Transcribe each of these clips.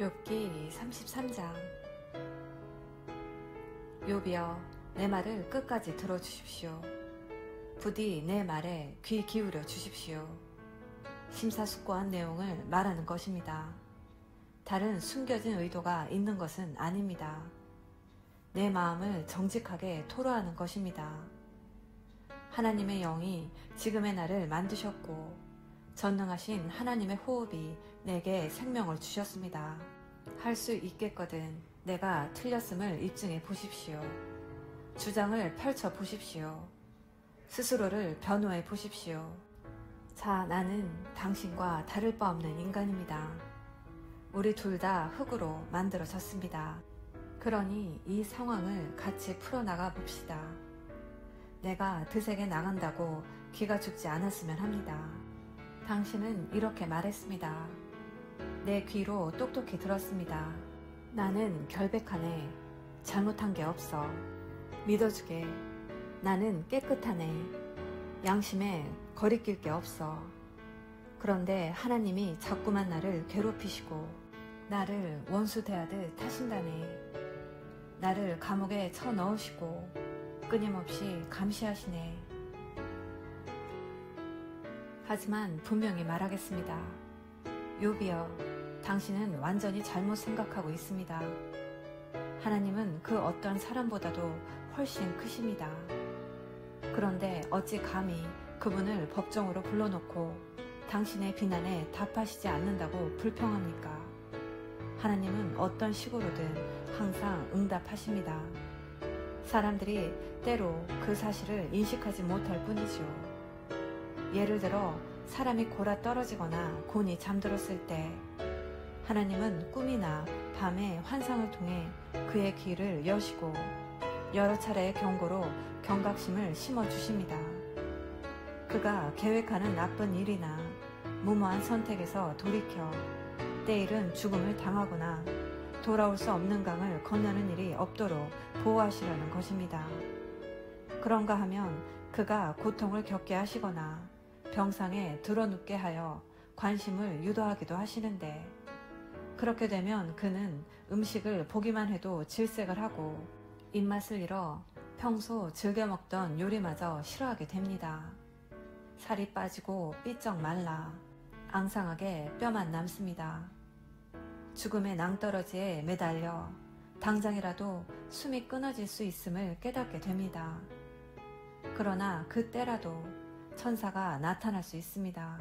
욥기 33장. 욥이여, 내 말을 끝까지 들어주십시오. 부디 내 말에 귀 기울여 주십시오. 심사숙고한 내용을 말하는 것입니다. 다른 숨겨진 의도가 있는 것은 아닙니다. 내 마음을 정직하게 토로하는 것입니다. 하나님의 영이 지금의 나를 만드셨고 전능하신 하나님의 호흡이 내게 생명을 주셨습니다. 할 수 있겠거든 내가 틀렸음을 입증해 보십시오. 주장을 펼쳐 보십시오. 스스로를 변호해 보십시오. 자, 나는 당신과 다를 바 없는 인간입니다. 우리 둘 다 흙으로 만들어졌습니다. 그러니 이 상황을 같이 풀어나가 봅시다. 내가 드세게 나간다고 기가 죽지 않았으면 합니다. 당신은 이렇게 말했습니다. 내 귀로 똑똑히 들었습니다. 나는 결백하네. 잘못한 게 없어. 믿어주게. 나는 깨끗하네. 양심에 거리낄 게 없어. 그런데 하나님이 자꾸만 나를 괴롭히시고 나를 원수 대하듯 하신다네. 나를 감옥에 쳐 넣으시고 끊임없이 감시하시네. 하지만 분명히 말하겠습니다. 욥이여, 당신은 완전히 잘못 생각하고 있습니다. 하나님은 그 어떤 사람보다도 훨씬 크십니다. 그런데 어찌 감히 그분을 법정으로 불러놓고 당신의 비난에 답하시지 않는다고 불평합니까? 하나님은 어떤 식으로든 항상 응답하십니다. 사람들이 때로 그 사실을 인식하지 못할 뿐이죠. 예를 들어 사람이 골아 떨어지거나 곤히 잠들었을 때 하나님은 꿈이나 밤의 환상을 통해 그의 귀를 여시고 여러 차례의 경고로 경각심을 심어주십니다. 그가 계획하는 나쁜 일이나 무모한 선택에서 돌이켜 때일은 죽음을 당하거나 돌아올 수 없는 강을 건너는 일이 없도록 보호하시려는 것입니다. 그런가 하면 그가 고통을 겪게 하시거나 병상에 드러눕게 하여 관심을 유도하기도 하시는데, 그렇게 되면 그는 음식을 보기만 해도 질색을 하고 입맛을 잃어 평소 즐겨 먹던 요리마저 싫어하게 됩니다. 살이 빠지고 삐쩍 말라 앙상하게 뼈만 남습니다. 죽음의 낭떠러지에 매달려 당장이라도 숨이 끊어질 수 있음을 깨닫게 됩니다. 그러나 그때라도 천사가 나타날 수 있습니다.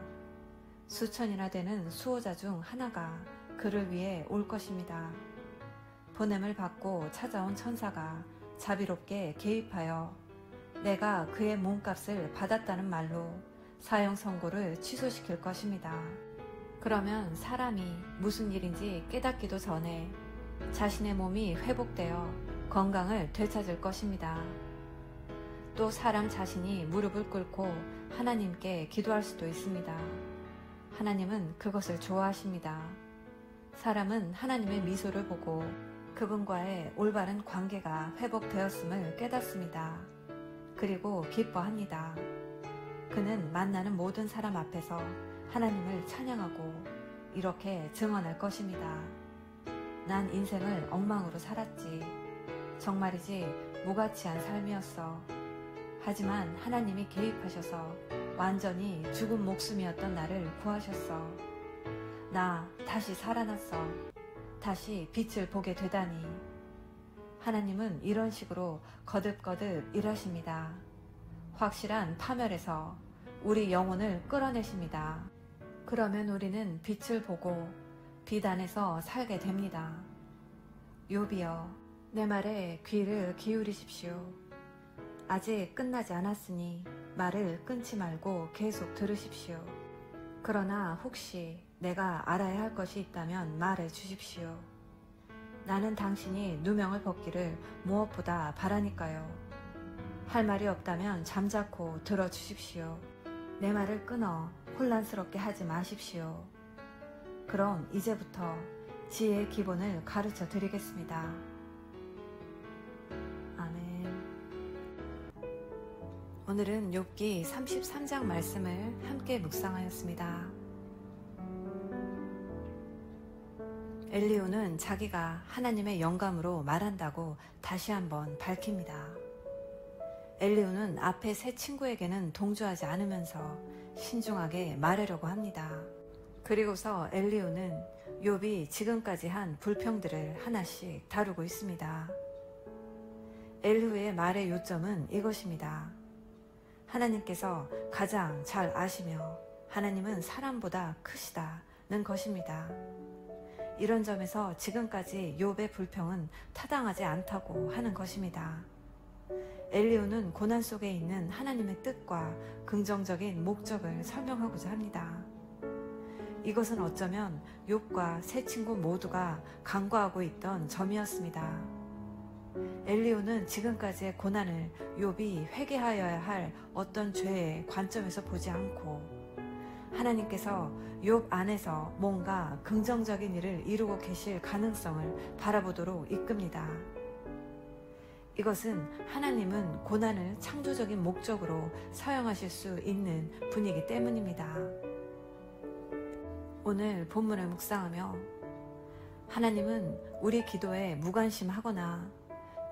수천이나 되는 수호자 중 하나가 그를 위해 올 것입니다. 보냄을 받고 찾아온 천사가 자비롭게 개입하여 내가 그의 몸값을 받았다는 말로 사형 선고를 취소시킬 것입니다. 그러면 사람이 무슨 일인지 깨닫기도 전에 자신의 몸이 회복되어 건강을 되찾을 것입니다. 또 사람 자신이 무릎을 꿇고 하나님께 기도할 수도 있습니다. 하나님은 그것을 좋아하십니다. 사람은 하나님의 미소를 보고 그분과의 올바른 관계가 회복되었음을 깨닫습니다. 그리고 기뻐합니다. 그는 만나는 모든 사람 앞에서 하나님을 찬양하고 이렇게 증언할 것입니다. 난 인생을 엉망으로 살았지. 정말이지 무가치한 삶이었어. 하지만 하나님이 개입하셔서 완전히 죽은 목숨이었던 나를 구하셨어. 나 다시 살아났어. 다시 빛을 보게 되다니. 하나님은 이런 식으로 거듭거듭 일하십니다. 확실한 파멸에서 우리 영혼을 끌어내십니다. 그러면 우리는 빛을 보고 빛 안에서 살게 됩니다. 욥이여, 내 말에 귀를 기울이십시오. 아직 끝나지 않았으니 말을 끊지 말고 계속 들으십시오. 그러나 혹시 내가 알아야 할 것이 있다면 말해 주십시오. 나는 당신이 누명을 벗기를 무엇보다 바라니까요. 할 말이 없다면 잠자코 들어주십시오. 내 말을 끊어 혼란스럽게 하지 마십시오. 그럼 이제부터 지혜의 기본을 가르쳐 드리겠습니다. 오늘은 욥기 33장 말씀을 함께 묵상하였습니다. 엘리후는 자기가 하나님의 영감으로 말한다고 다시 한번 밝힙니다. 엘리후는 앞에 세 친구에게는 동조하지 않으면서 신중하게 말하려고 합니다. 그리고서 엘리후는 욥이 지금까지 한 불평들을 하나씩 다루고 있습니다. 엘리후의 말의 요점은 이것입니다. 하나님께서 가장 잘 아시며 하나님은 사람보다 크시다는 것입니다. 이런 점에서 지금까지 욥의 불평은 타당하지 않다고 하는 것입니다. 엘리후는 고난 속에 있는 하나님의 뜻과 긍정적인 목적을 설명하고자 합니다. 이것은 어쩌면 욥과 세 친구 모두가 간과하고 있던 점이었습니다. 엘리후는 지금까지의 고난을 욥이 회개하여야 할 어떤 죄의 관점에서 보지 않고 하나님께서 욥 안에서 뭔가 긍정적인 일을 이루고 계실 가능성을 바라보도록 이끕니다. 이것은 하나님은 고난을 창조적인 목적으로 사용하실 수 있는 분이기 때문입니다. 오늘 본문을 묵상하며 하나님은 우리 기도에 무관심하거나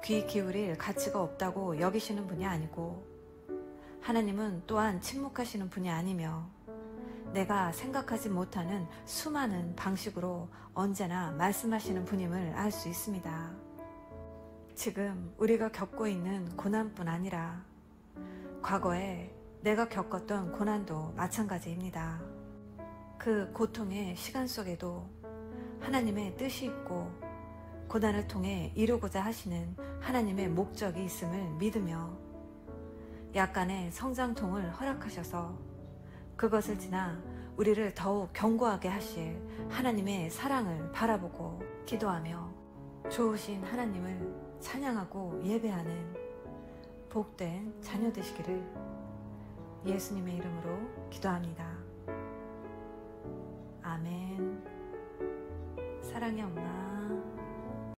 귀 기울일 가치가 없다고 여기시는 분이 아니고 하나님은 또한 침묵하시는 분이 아니며 내가 생각하지 못하는 수많은 방식으로 언제나 말씀하시는 분임을 알 수 있습니다. 지금 우리가 겪고 있는 고난뿐 아니라 과거에 내가 겪었던 고난도 마찬가지입니다. 그 고통의 시간 속에도 하나님의 뜻이 있고 고난을 통해 이루고자 하시는 하나님의 목적이 있음을 믿으며 약간의 성장통을 허락하셔서 그것을 지나 우리를 더욱 견고하게 하실 하나님의 사랑을 바라보고 기도하며 좋으신 하나님을 찬양하고 예배하는 복된 자녀 되시기를 예수님의 이름으로 기도합니다. 아멘. 사랑의 엄마